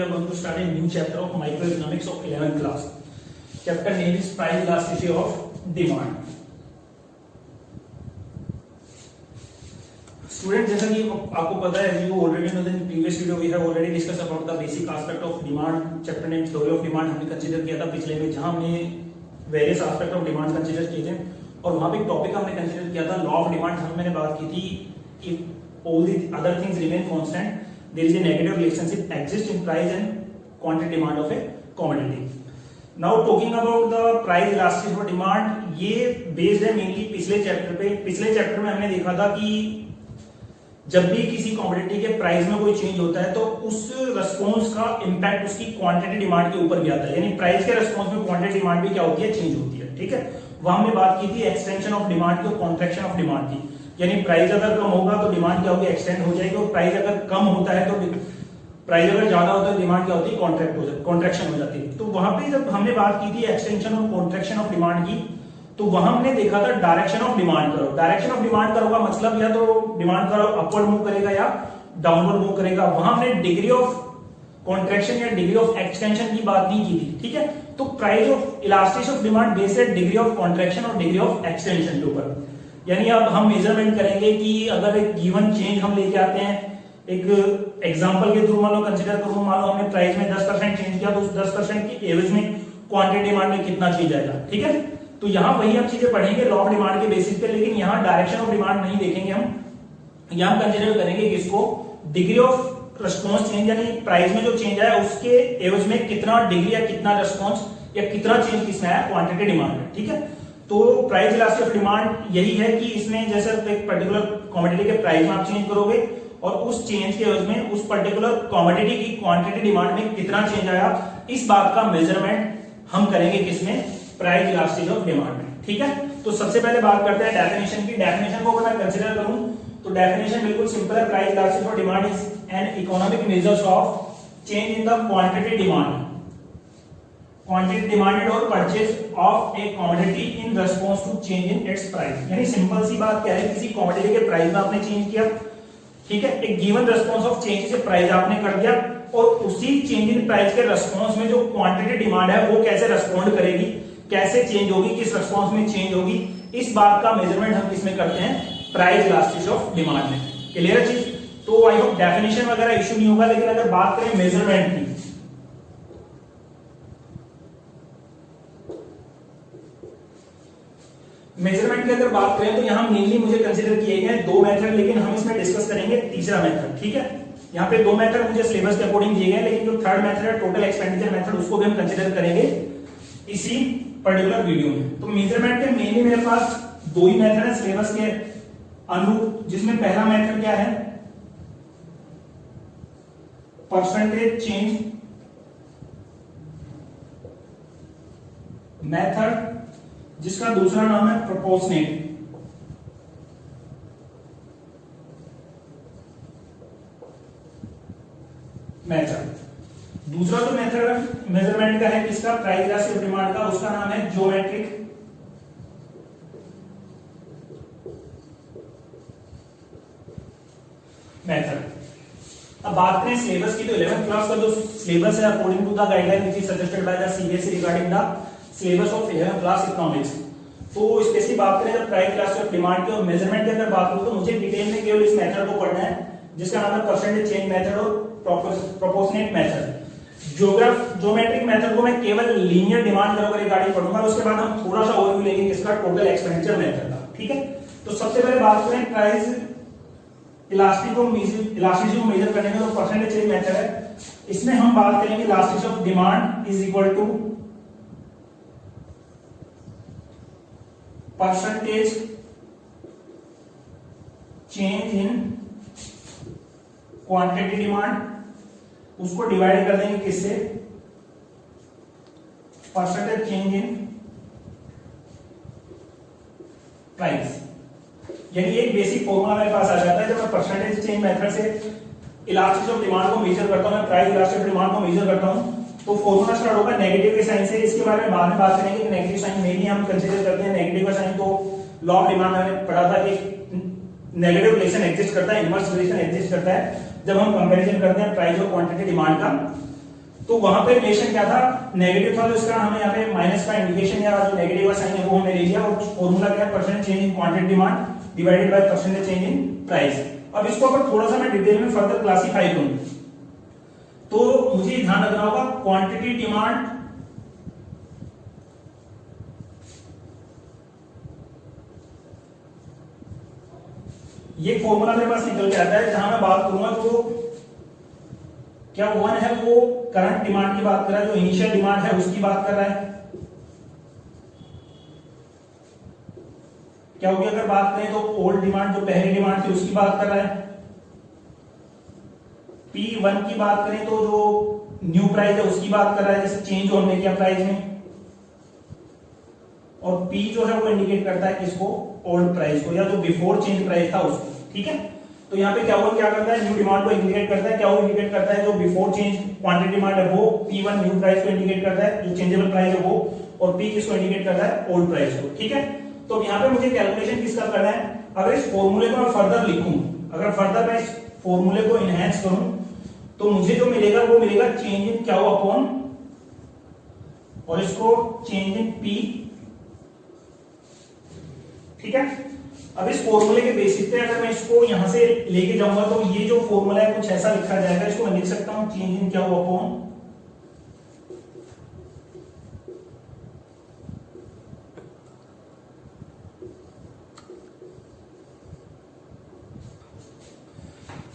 are going to start a new chapter of microeconomics of 11th class. Chapter name is price elasticity of demand. Students, जैसा कि आपको पता है, you already know that in previous video we have already discussed about the basic aspect of demand. Chapter name theory of demand हमने consider किया था पिछले में, जहां हमने various aspect of demand consider किए थे और वहां पे एक टॉपिक हमने कंसीडर किया था लॉ ऑफ डिमांड. हम मैंने बात की थी कि all the other things remain constant, there is a negative relationship exists in price and quantity demand of a commodity. Now talking about the price elasticity of demand, ये based है mainly पिछले chapter पे. पिछले chapter में हमने देखा था कि जब भी किसी कमोडिटी के प्राइस में कोई चेंज होता है तो उस रिस्पॉन्स का इंपैक्ट उसकी क्वांटिटी डिमांड के ऊपर भी आता है, यानी प्राइस के रिस्पॉन्स में क्वांटिटी डिमांड भी क्या होती है, चेंज होती है. ठीक है, वहां हमने बात की थी एक्सटेंशन ऑफ डिमांड की और कॉन्ट्रैक्शन ऑफ डिमांड की. यानी प्राइस अगर कम होगा तो डिमांड क्या होगी, एक्सटेंड हो जाएगी, और प्राइस अगर कम होता है तो प्राइस अगर ज्यादा होता है डिमांड क्या होती है, कॉन्ट्रैक्शन हो जाती है. तो वहां पे जब हमने बात की थी एक्सटेंशन और कॉन्ट्रैक्शन ऑफ डिमांड की, तो वहां हमने देखा था डायरेक्शन ऑफ डिमांड करो. डायरेक्शन ऑफ डिमांड करो का मतलब या तो डिमांड करो अपवर्ड मूव करेगा या डाउनवर्ड मूव करेगा. वहां हमने डिग्री ऑफ कॉन्ट्रैक्शन या डिग्री ऑफ एक्सटेंशन की बात नहीं की थी. ठीक है, तो price of elasticity of demand based degree of contraction और डिग्री ऑफ एक्सटेंशन के ऊपर. यानी अब हम मेजरमेंट करेंगे कि अगर एक गिवन चेंज हम लेके आते हैं, एक एग्जांपल के थ्रू मान लो कंसीडर करो, मान लो हमने प्राइस में 10% चेंज किया तो उस 10% की एवरेज में क्वांटिटी डिमांड में कितना चेंज आएगा. ठीक है, तो यहां वही हम चीजें पढ़ेंगे लॉ ऑफ डिमांड के बेसिस पे, लेकिन यहां डायरेक्शन ऑफ डिमांड नहीं देखेंगे हम. यहां कंसीडर करेंगे किसको, डिग्री ऑफ रिस्पांस चेंज, यानी प्राइस में जो चेंज आया उसके एवज में कितना डिग्री या कितना रिस्पांस या कितना चेंज किसमें आया, क्वांटिटी डिमांड में. ठीक है, तो प्राइस इलास्टिसिटी ऑफ डिमांड यही है कि इसमें जैसे एक पर्टिकुलर कमोडिटी के प्राइस में आप चेंज करोगे और उस चेंज के एवज में उस पर्टिकुलर कमोडिटी की क्वांटिटी डिमांड में कितना चेंज आया, इस बात का मेजरमेंट हम करेंगे किसमें, प्राइस इलास्टिसिटी ऑफ डिमांड में. ठीक है, तो सबसे पहले बात करते हैं डेफिनेशन की. डेफिनेशन को अगर मैं कंसीडर करूं तो डेफिनेशन बिल्कुल सिंपल है. Price elasticity of demand is an economic measures of change in the quantity demand, quantity demanded और purchase of a commodity in response to change in its price. यानी simple सी बात क्या है, किसी कमोडिटी के प्राइस में आपने चेंज किया, ठीक है, एक गिवन रिस्पांस ऑफ चेंज से प्राइस आपने कर दिया, और उसी चेंज इन प्राइस के रिस्पांस में जो क्वांटिटी डिमांड है वो कैसे रिस्पॉन्ड करेगी, कैसे चेंज होगी, किस रिस्पांस में चेंज होगी, इस बात का मेजरमेंट हम किसमें करते हैं, प्राइस इलास्टिसिटी ऑफ डिमांड में. क्लियर है चीज. तो आई होप डेफिनेशन वगैरह इश्यू नहीं होगा, लेकिन अगर बात करें मेजरमेंट की, मेजरमेंट की अगर बात करें तो यहां मेनली मुझे कंसीडर किए गए दो मेथड, लेकिन हम इसमें डिस्कस करेंगे तीसरा मेथड. ठीक है, यहां पे दो मेथड मुझे सिलेबस के अकॉर्डिंग दिए गए, लेकिन जो थर्ड मेथड है टोटल एक्सपेंडिचर मेथड, उसको भी हम कंसीडर करेंगे इसी पर्टिकुलर वीडियो में. तो मेजरमेंट के मेनली मेरे पास दो ही मेथड है सिलेबस के अनुरूप, जिसमें पहला मेथड क्या है, परसेंटेज चेंज मेथड, जिसका दूसरा नाम है प्रोपोर्शनेट मेथड. दूसरा जो मेथड मेजरमेंट का है किसका, प्राइस इलास्टिसिटी ऑफ डिमांड का, उसका नाम है ज्योमेट्रिक मेथड. अब बात करें सिलेबस की, तो 11th क्लास का जो सिलेबस है according to the guideline which is suggested by the CBSE regarding the syllabus of 11th class economics. तो स्पेशली बात करें जब प्राइस इलास्टिसिटी ऑफ डिमांड की और मेजरमेंट की अगर बात करूं तो मुझे डिटेल में केवल इस मेथड को पढ़ना है, जिसका नाम है परसेंटेज चेंज मेथड और प्रोपोर्शनेट मेथड. ज्योमेट्रिक मेथड को मैं केवल लीनियर डिमांड कर्व के रिगार्डिंग पढ़ूंगा, उसके बाद हम थोड़ा सा ओवरव्यू लेंगे इसका टोटल एक्सपेंडिचर मेथड का. ठीक है, तो सबसे पहले बात करें प्राइस इलास्टिसिटी को मेजर करने का, तो परसेंटेज चेंज मेथड है. इसमें हम बात करेंगे elasticity of demand is equal to percentage change in quantity demand, उसको डिवाइड कर देंगे किससे, परसेंटेज चेंज इन प्राइस. यानी एक बेसिक फॉर्मूला मेरे पास आ जाता है. जब मैं परसेंटेज चेंज मेथड से इलास्टिसिटी ऑफ डिमांड को मेजर करता हूं, मैं प्राइस इलास्टिसिटी ऑफ डिमांड को मेजर करता हूं, तो फॉर्मूला स्टार्ट होगा नेगेटिव के साइन से. इसके बारे में बाद में बात करेंगे कि नेगेटिव साइन मेनली हम कंसीडर करते हैं. नेगेटिव का साइन तो लॉ ऑफ डिमांड में पढ़ा था कि नेगेटिव रिलेशन एग्जिस्ट करता है, इनवर्स रिलेशन एग्जिस्ट करता है जब हम कंपैरिजन करते हैं प्राइस और क्वांटिटी डिमांड का. तो वहां पे रिलेशन क्या था, नेगेटिव था, तो इसका हमें यहाँ पे माइनस का इंडिकेशन या जो नेगेटिव का साइन है वो हमने ले लिया, और फॉर्मूला क्या है, percentage change in quantity demand divided by percentage change in price. अब इसको अगर थोड़ा सा मैं डिटेल में फर्दर क्लासिफाई करूं तो मुझे ध्यान रखना होगा, क्वांटिटी डिमांड ये फॉर्मूला मेरे पास निकल के आता है, जहां मैं बात करूंगा तो क्या वन है वो करंट डिमांड की बात कर रहा है, जो इनिशियल डिमांड है उसकी बात कर रहा है। क्या होगी अगर बात करें तो ओल्ड डिमांड, जो पहली डिमांड थी उसकी बात कर रहा है। P1 की बात करें तो जो न्यू प्राइस है उसकी बात कर रहा है, जैसे चेंज जो हमने किया प्राइस में। और P जो है वो इंडिकेट करता है किसको, ओल्ड प्राइस को, या जो बिफोर चेंज प्राइस था उसको। ठीक है, तो यहाँ पे क्या हुआ, क्या करता है, न्यू डिमांड को इंडिकेट करता है। क्या वो इंडिकेट करता है, जो बिफोर चेंज क्वांटिटी डिमांड है वो P1 न्यू प्राइस को इंडिकेट करता है, जो चेंजेबल प्राइस है वो, और P किसको इंडिकेट करता है, ओल्ड प्राइस को। ठीक है, तो यहाँ पे मुझे कैलकुलेशन किसका करना है, अगर इस फॉर्मूले को मैं फर्दर लिखूं, अगर फर्दर मैं इस फॉर्मूले को इनहेंस करूं तो मुझे जो मिलेगा वो मिलेगा चेंज इन क्या अपॉन, और इसको चेंज इन P। ठीक है, अब इस फॉर्मूले के बेसिस पे अगर मैं इसको यहां से लेके जाऊंगा तो ये जो फॉर्मूला है कुछ ऐसा लिखा जाएगा, इसको मैं लिख सकता हूं चेंज इन क्या अपॉन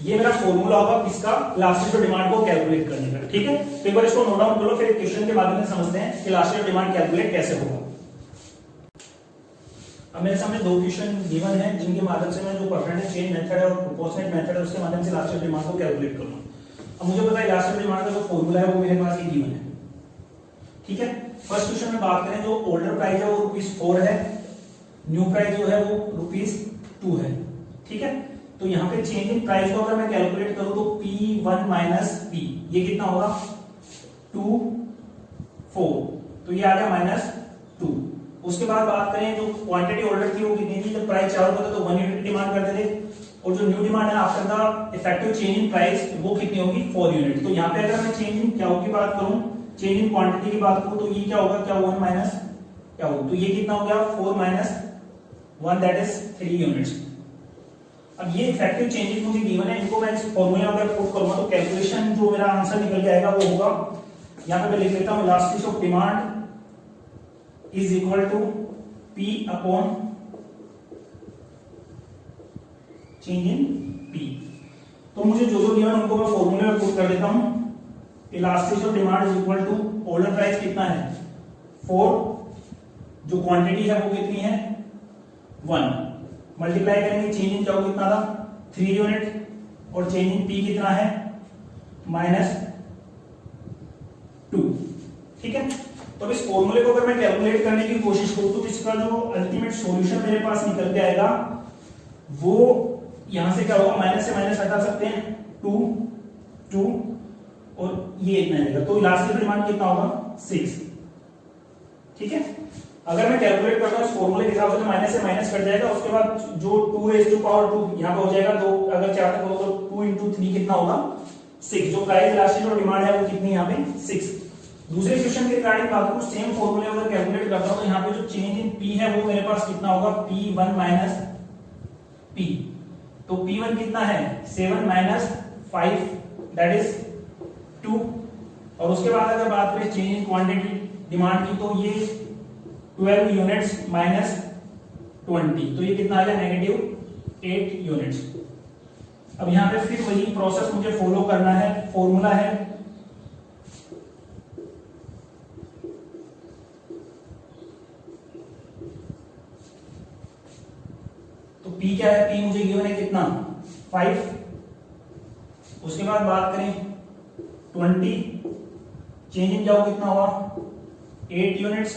ये मेरा फॉर्मूला होगा किसका, इलास्टिक डिमांड को कैलकुलेट करने का। ठीक है, तो एक बार इसको नोट डाउन कर लो, फिर क्वेश्चन के माध्यम से समझते हैं कि इलास्टिक डिमांड कैलकुलेट कैसे होगा। अब मेरे सामने दो क्वेश्चन गिवन है, जिनके माध्यम से मैं जो परसेंटेज चेंज मेथड है और प्रोपोर्शनेट मेथड है उसके माध्यम से इलास्टिक डिमांड को कैलकुलेट करूंगा। अब मुझे पता है इलास्टिक डिमांड का जो फॉर्मूला है वो मेरे पास ये गिवन है। ठीक है, फर्स्ट क्वेश्चन में बात करें, जो ओल्डर प्राइस है वो ₹4 है, न्यू प्राइस जो है वो ₹2 है। ठीक है, तो यहाँ पे चेंज इन प्राइस को अगर मैं कैलकुलेट करूं तो P1 माइनस P, ये कितना होगा 2 4, तो ये आ गया -2। उसके बाद बात करें जो क्वांटिटी ऑर्डर थी वो कितनी थी, जब प्राइस चालू होता तो 1 यूनिट डिमांड करते थे, और जो न्यू डिमांड है after the effective change in price वो कितनी होगी 4 यूनिट। तो यहाँ पे अगर मैं चेंज इन क्या की बात करूं, चेंज इन क्वांटिटी की बात करूं तो ये क्या होगा, क्या 1 माइनस क्या होगा, तो ये कितना हो गया 4 माइनस 1 दैट इज 3 यूनिट्स। अब ये इफेक्टिव चेंजेस मुझे गिवन है, इनको मैं इस फॉर्मूला में पुट करूंगा तो कैलकुलेशन जो मेरा आंसर निकल के आएगा वो होगा, यहां पे मैं लिख लेता हूं elasticity of demand is equal to P upon change in P। तो मुझे जो जो गिवन उनको मैं फॉर्मूले में पुट कर देता हूं। Elasticity of demand is equal to order price कितना है 4, जो क्वांटिटी है वो कितनी है 1, मल्टीप्लाई करेंगे चेंज इन क्या कितना था 3 यूनिट, और चेंज इन P कितना है -2। ठीक है, तो इस फॉर्मूले को अगर मैं कैलकुलेट करने की कोशिश करूं तो इसका जो अल्टीमेट सॉल्यूशन मेरे पास निकल के आएगा वो यहां से क्या होगा, माइनस से माइनस हटा सकते हैं 2 और ये इतना आएगा, तो इलास्टिक डिमांड कितना होगा 6। ठीक है, अगर मैं कैलकुलेट करता हूं इस फॉर्मूले के हिसाब से तो माइनस से माइनस कट जाएगा, उसके बाद जो 2 यहां पे हो जाएगा, 2 अगर 4 तक होगा तो 2 × 3 कितना होगा 6, जो प्राइस इलास्टिक और डिमांड है वो कितनी यहां पे 6। दूसरे क्वेश्चन के रिगार्डिंग बात करूं, सेम फॉर्मूले अगर कैलकुलेट करता हूं तो यहां पे जो चेंज इन P है वो मेरे पास कितना होगा P1 माइनस P, तो P1 कितना है 7 माइनस 5 दैट इज 2, और उसके बाद अगर बात करें चेंज इन क्वांटिटी डिमांड की तो ये 12 यूनिट्स माइनस 20, तो ये कितना आ गया -8 यूनिट्स। अब यहां पे फिर वही प्रोसेस मुझे फॉलो करना है, फॉर्मूला है तो P क्या है, P मुझे गिवन है कितना 5, उसके बाद बात करें 20, चेंज इन जाओ कितना हुआ 8 यूनिट्स,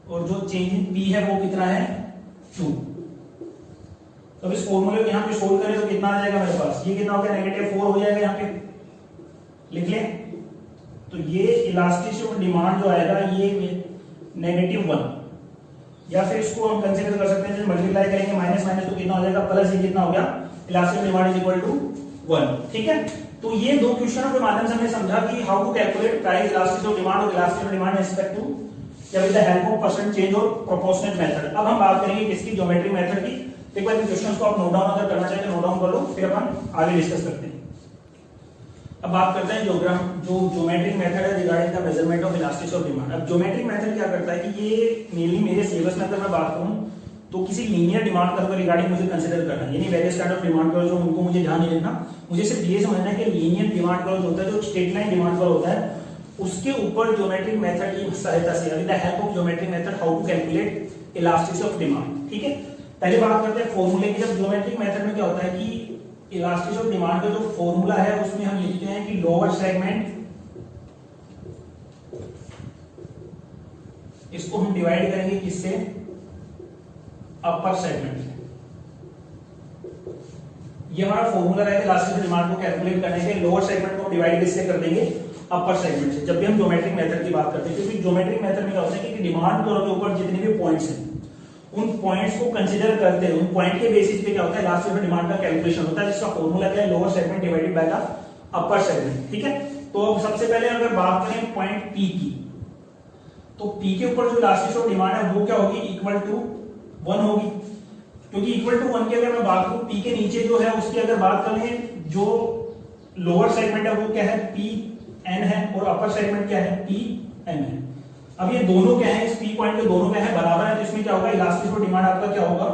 और जो चेंज इन P है वो कितना है 2। तो इस फॉर्मूले को यहां पे सोल्व करें तो कितना आ जाएगा मेरे पास, ये कितना हो गया -4 हो जाएगा, यहां पे लिख लें। तो ये इलास्टिसिटी ऑफ डिमांड जो आएगा ये -1, या फिर इसको हम कंसीडर कर सकते हैं जब मल्टीप्लाई करेंगे माइनस माइनस तो कितना हो जाएगा प्लस, ये कितना हो गया elasticity of demand is equal to 1। ठीक है, तो ये दो क्वेश्चनों के माध्यम से हमने समझा कि how to calculate price elasticity of demand और elasticity of demand respect to या with the help of percent change और प्रोपोर्शनल मेथड। अब हम बात करेंगे किसकी, ज्योमेट्रिक मेथड की। एक बार इन क्वेश्चंस को आप नोट डाउन अगर करना चाहें तो नोट डाउन कर लो, फिर अपन आगे डिस्कस करते हैं। अब बात करते हैं ज्योमेट्रिक मेथड है regarding the measurement of elasticity of demand. अब ज्योमेट्रिक मेथड क्या करता है कि ये मेनली मेरे सिलेबस में अगर मैं बात करूं तो किसी लीनियर डिमांड कर्व रिगार्डिंग मुझे कंसीडर करना है, यानी various kind of demand curve जो उनको मुझे ध्यान नहीं रखना, मुझे सिर्फ ये समझना है कि लीनियर डिमांड कर्व जो होता है, जो स्ट्रेट लाइन डिमांड कर्व होता है, उसके ऊपर ज्योमेट्रिक मेथड की सहायता से with the help of geometric method how to calculate elasticity of demand. ठीक है, पहले बात करते हैं फॉर्मूले की। जब ज्योमेट्रिक मेथड में क्या होता है कि इलास्टिसिटी ऑफ डिमांड का जो फॉर्मूला है उसमें हम लिखते हैं कि लोअर सेगमेंट, इसको हम डिवाइड करेंगे किससे, अपर सेगमेंट से। ये हमारा फॉर्मूला रहेगा इलास्टिसिटी ऑफ डिमांड को कैलकुलेट करने के। लोअर सेगमेंट को डिवाइड किससे कर देंगे, अपर सेगमेंट से, जब भी हम ज्योमेट्रिक मेथड की बात करते हैं। क्योंकि ज्योमेट्रिक मेथड में क्या होता है कि डिमांड कर्व के ऊपर जितने भी पॉइंट्स हैं उन पॉइंट्स को कंसीडर करते हैं, उन पॉइंट के बेसिस पे क्या होता है इलास्टिसिटी ऑफ डिमांड का कैलकुलेशन होता है, जिसका फॉर्मूला क्या है, lower segment divided by the upper segment. ठीक है, तो अब सबसे पहले अगर बात करें पॉइंट पी की, तो पी के ऊपर जो इलास्टिसिटी ऑफ डिमांड है वो क्या होगी, इक्वल टू 1 होगी। क्योंकि इक्वल टू 1 की अगर मैं बात करूं, पी के नीचे जो है उसकी अगर बात करें, जो लोअर सेगमेंट है वो क्या है, पी एन है, और अपर सेगमेंट क्या है, पी एन है। अब ये दोनों क्या है, इस पी पॉइंट के दोनों क्या है, बराबर है, तो इसमें क्या होगा, इलास्टिसिटी ऑफ डिमांड आपका क्या होगा,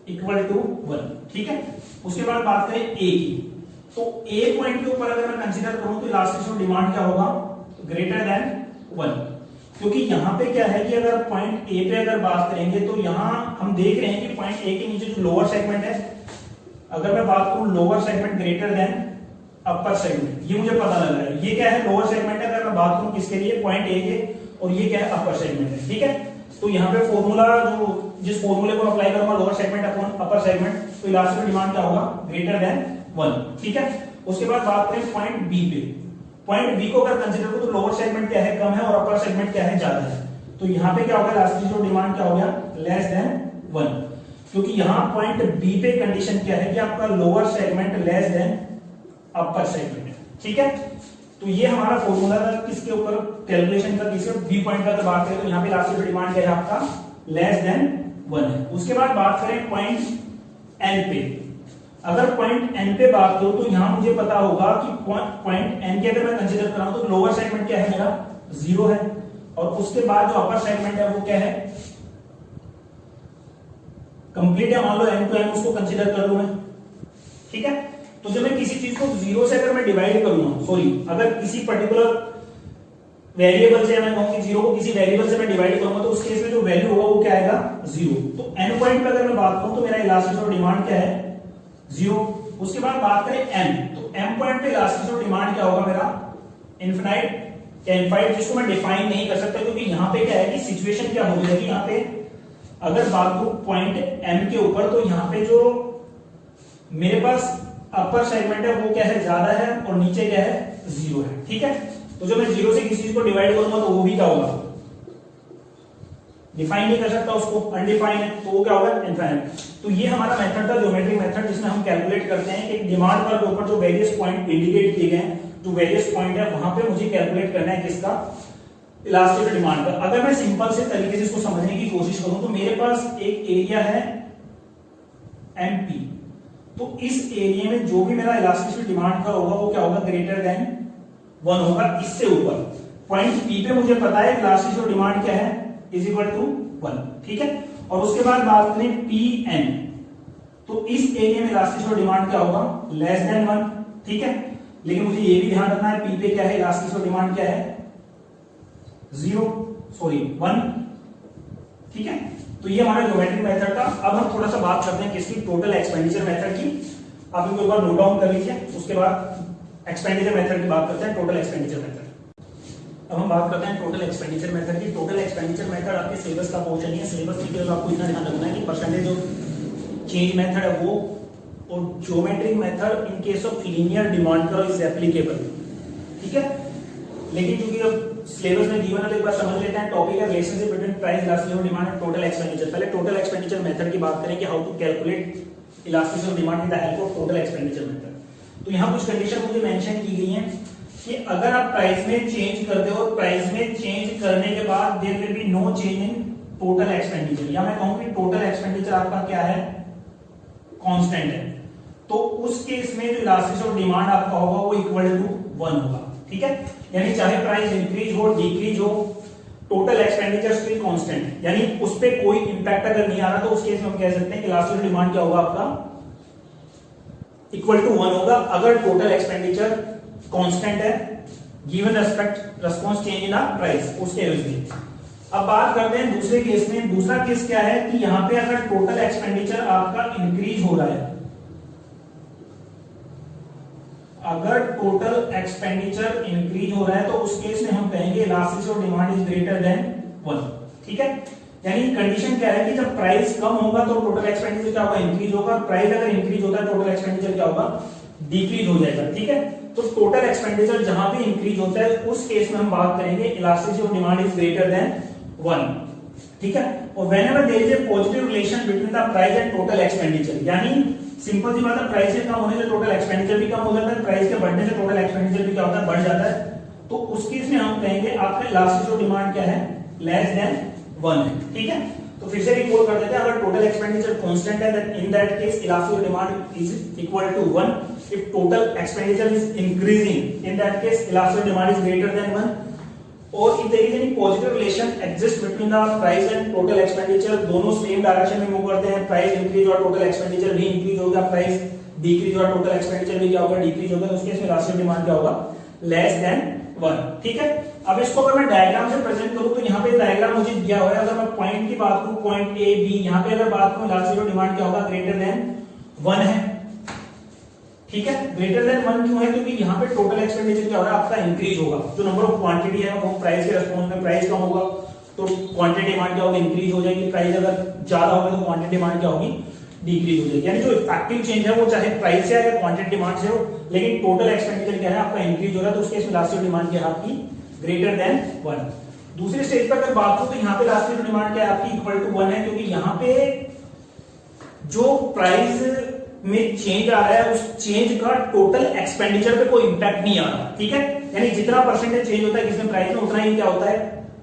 इक्वल टू 1। ठीक है, उसके बाद बात करें ए की, तो ए पॉइंट के ऊपर अगर मैं कंसीडर करूं तो इलास्टिसिटी ऑफ डिमांड क्या होगा, ग्रेटर देन 1। क्योंकि यहां पे क्या है कि अगर पॉइंट ए पे अगर बात करेंगे तो यहां हम देख रहे हैं कि पॉइंट ए के नीचे जो लोअर सेगमेंट है, अगर मैं बात करूं lower segment greater than upper segment, ये मुझे पता लग रहा है। ये क्या है, लोअर सेगमेंट है, अगर मैं बात करूं किसके लिए, पॉइंट ए के, और ये क्या है, अपर सेगमेंट है। ठीक है, तो यहाँ पे फॉर्मूला जो जिस फॉर्मूले को अप्लाई करूंगा, lower segment upon upper segment, तो इलास्टिसिटी ऑफ डिमांड क्या होगा, ग्रेटर देन 1। ठीक है, उसके बाद बात करें पॉइंट बी पे। पॉइंट बी को अगर कंसीडर करो तो लोअर सेगमेंट क्या है, कम है, और अपर सेगमेंट क्या है, ज्यादा है। तो यहाँ पे क्या होगा, इलास्टिसिटी ऑफ डिमांड क्या हो गया, लेस देन 1। क्योंकि यहाँ पॉइंट बी पे कंडीशन क्या है कि आपका lower segment less than upper segment है। ठीक है, तो ये हमारा फॉर्मूला था किसके ऊपर, कैलकुलेशन का, किसके बी पॉइंट का बात करें तो यहाँ पे इलास्टिसिटी ऑफ डिमांड क्या है आपका, लेस देन 1 है। उसके बाद बात करें पॉइंट एन पे। अगर पॉइंट एन पे बात करूं तो यहां मुझे पता होगा कि पॉइंट एन के अगर मैं कंसीडर कराऊं तो लोअर सेगमेंट क्या है मेरा, 0 है, और उसके बाद जो अपर सेगमेंट है वो क्या है, कंप्लीट है। मान लो एन टू एन उसको कंसीडर कर लूं मैं। ठीक है, तो जब मैं किसी चीज को 0 से अगर मैं डिवाइड करूंगा, सॉरी, अगर किसी पर्टिकुलर वेरिएबल से मैं कहूं कि 0 को किसी वेरिएबल से मैं डिवाइड करूंगा, तो उस केस में जो वैल्यू होगा वो क्या आएगा, 0। तो एन पॉइंट पे अगर मैं बात करूं तो मेरा इलास्टिसिटी ऑफ डिमांड क्या है, 0। उसके बाद बात करें एम, तो एम पॉइंट पे इलास्टिसिटी ऑफ डिमांड क्या होगा मेरा, इनफिनाइट या इनफाइनाइट, जिसको मैं डिफाइन नहीं कर सकता। क्योंकि यहाँ पे क्या है कि सिचुएशन क्या हो जाएगी, यहाँ पे अगर बात करूं पॉइंट एम के ऊपर, तो यहाँ पे जो मेरे पास अपर सेगमेंट है वो क्या है, ज्यादा है, और नीचे क्या है, 0 है। ठीक है, तो जब मैं 0 से किसी चीज को डिवाइड करूंगा तो वो भी क्या होगा, डिफाइन नहीं कर सकता उसको, अनडिफाइन है, तो वो क्या होगा, इनफाइनाइट। तो ये हमारा मेथड था, ज्योमेट्रिक मेथड, जिसमें हम कैलकुलेट करते हैं कि डिमांड कर्व के ऊपर जो वेरियस पॉइंट इंडिकेट किए गए हैं, जो वेरियस पॉइंट है वहां पे मुझे कैलकुलेट करना है किसका, इलास्टिसिटी ऑफ डिमांड का। अगर मैं सिंपल से तरीके से इसको समझने की कोशिश करूं तो मेरे पास एक एरिया है एमपी, तो इस एरिया में जो भी मेरा इलास्टिसिटी डिमांड का होगा वो क्या होगा, ग्रेटर देन 1 होगा। इससे ऊपर पॉइंट पी पे मुझे पता है इलास्टिसिटी ऑफ डिमांड क्या है, इज इक्वल टू 1। ठीक है, और उसके बाद बात करें पी एन, तो इस एरिया में इलास्टिसिटी ऑफ डिमांड क्या होगा, लेस देन 1। ठीक है, लेकिन मुझे ये भी ध्यान रखना है पी पे क्या है, इलास्टिसिटी ऑफ डिमांड क्या है, 1। ठीक है, तो ये हमारा ज्योमेट्रिक मेथड था। अब हम थोड़ा सा बात करते हैं किसकी, टोटल एक्सपेंडिचर मेथड की। आप इनको एक बार नोट डाउन कर लीजिए, उसके बाद एक्सपेंडिचर मेथड की बात करते हैं, टोटल एक्सपेंडिचर मेथड। अब हम बात करते हैं टोटल एक्सपेंडिचर मेथड की। टोटल एक्सपेंडिचर मेथड आपके सिलेबस का पोर्शन नहीं है। सिलेबस में केवल आपको इतना ध्यान रखना है कि परसेंटेज ऑफ चेंज मेथड है वो, और geometric method in case of linear demand curve is applicable. ठीक है, लेकिन क्योंकि अब सिलेबस में गिवन है, एक बार समझ लेते हैं टॉपिक है relationship between price, elasticity of demand and total expenditure. पहले टोटल एक्सपेंडिचर मेथड की बात करें कि how to calculate elasticity of demand with the help of total expenditure method. तो यहाँ कुछ कंडीशन मुझे मेंशन की गई है कि अगर आप प्राइस में चेंज करते हो, प्राइस में चेंज करने के बाद there will be no change in total expenditure, या मैं कहूं कि टोटल एक्सपेंडिचर आपका क्या है, कांस्टेंट है, तो उस केस में जो इलास्टिसिटी ऑफ डिमांड आपका होगा वो इक्वल टू 1 होगा। ठीक है, यानी चाहे प्राइस इंक्रीज हो डिक्रीज हो, टोटल एक्सपेंडिचर स्टिल कांस्टेंट है, यानी उस पे कोई इंपैक्ट अगर नहीं आ रहा तो उस केस में हम कह सकते हैं कि इलास्टिसिटी डिमांड क्या होगा आपका, इक्वल टू 1 होगा अगर टोटल एक्सपेंडिचर कांस्टेंट है given respect response change in price, उस केस में। अब बात करते हैं दूसरे केस में। दूसरा केस क्या है कि यहां पे अगर टोटल एक्सपेंडिचर आपका इंक्रीज हो रहा है, अगर टोटल एक्सपेंडिचर इंक्रीज हो रहा है तो उस केस में हम कहेंगे elasticity of demand is greater than 1। ठीक है, यानी कंडीशन क्या है कि जब प्राइस कम होगा तो टोटल एक्सपेंडिचर क्या होगा, इंक्रीज होगा, और प्राइस अगर इंक्रीज होता है टोटल एक्सपेंडिचर क्या होगा, डिक्रीज हो जाएगा। ठीक है, तो टोटल एक्सपेंडिचर जहां भी इंक्रीज होता है उस केस में हम बात करेंगे elasticity of demand is greater than 1। ठीक है, और whenever there is a positive relation between the price and total expenditure, यानी सिंपल सी बात है, प्राइस के कम होने से टोटल एक्सपेंडिचर भी कम हो जाता है, प्राइस के बढ़ने से टोटल एक्सपेंडिचर भी क्या होता है, बढ़ जाता है, तो उस केस में हम कहेंगे आपका इलास्टिसिटी ऑफ डिमांड क्या है, लेस देन 1 है। ठीक है, तो फिर से रिकॉल कर देते हैं, अगर टोटल एक्सपेंडिचर कांस्टेंट है then in that case elasticity of demand is equal to 1। If total expenditure is increasing in that case elasticity of demand is greater than 1। और if there is any positive relation exists between the price and total expenditure, दोनों same direction में move करते हैं, price increase और total expenditure भी increase होगा, price decrease और total expenditure भी क्या होगा, डिक्रीज होगा, उस केस में इलास्टिसिटी डिमांड क्या होगा, लेस देन 1। ठीक है, अब इसको अगर मैं डायग्राम से प्रेजेंट करूं तो यहाँ पे डायग्राम मुझे दिया हुआ है, अगर मैं पॉइंट की बात करूं, पॉइंट ए बी, यहाँ पे अगर बात करूं इलास्टिसिटी डिमांड क्या होगा, ग्रेटर देन 1 है। ठीक है, ग्रेटर देन 1 क्यों है, क्योंकि यहाँ पे टोटल एक्सपेंडिचर क्या हो रहा है आपका, इंक्रीज होगा, जो नंबर ऑफ क्वांटिटी है वो प्राइस के रिस्पांस में प्राइस कम होगा तो क्वांटिटी डिमांड क्या होगी, इंक्रीज हो जाएगी, प्राइस अगर ज्यादा होगा तो क्वांटिटी डिमांड क्या होगी, डिक्रीज हो जाएगी। यानी जो इफेक्टिव चेंज है वो चाहे प्राइस से या क्वांटिटी डिमांड से हो, लेकिन टोटल एक्सपेंडिचर क्या है आपका, इंक्रीज हो रहा है, तो उसके केस में इलास्टिसिटी डिमांड क्या है आपकी, ग्रेटर देन 1। दूसरे स्टेज पर अगर बात करूं तो यहाँ पे इलास्टिसिटी डिमांड क्या है आपकी, इक्वल टू 1 है, क्योंकि यहाँ पे जो प्राइस में चेंज आ रहा है उस चेंज का टोटल एक्सपेंडिचर पे कोई इंपैक्ट नहीं आ रहा। ठीक है, यानी जितना परसेंटेज चेंज होता है किसमें प्राइस में, उतना ही क्या होता है,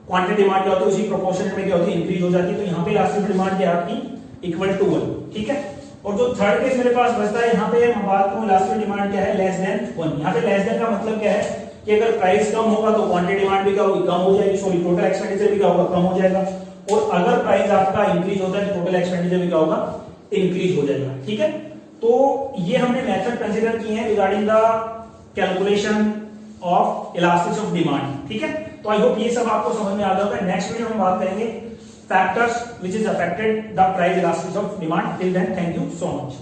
क्वांटिटी डिमांड क्या होती है, उसी प्रोपोर्शन में क्या होती है, इंक्रीज हो जाती है। तो यहाँ पे इलास्टिसिटी डिमांड क्या है आपकी, इक्वल टू 1। ठीक है, और जो थर्ड केस मेरे पास बचता है, यहाँ पे हम बात करूं इलास्टिसिटी डिमांड क्या है, लेस देन 1। यहाँ पे लेस देन का मतलब क्या है कि अगर प्राइस कम होगा तो क्वांटिटी डिमांड भी क्या होगी, कम हो जाएगी, सॉरी टोटल एक्सपेंडिचर भी क्या होगा, कम हो जाएगा, और अगर प्राइस आपका इंक्रीज होता है तो टोटल एक्सपेंडिचर भी क्या होगा, इंक्रीज हो जाएगा। ठीक है, तो ये हमने मेथड कंसीडर किए हैं regarding the calculation of elasticity of demand. ठीक है, तो आई होप ये सब आपको समझ में आ गया होगा। नेक्स्ट वीडियो में बात करेंगे factors which is affected the price elasticity of demand. Till then thank you so much.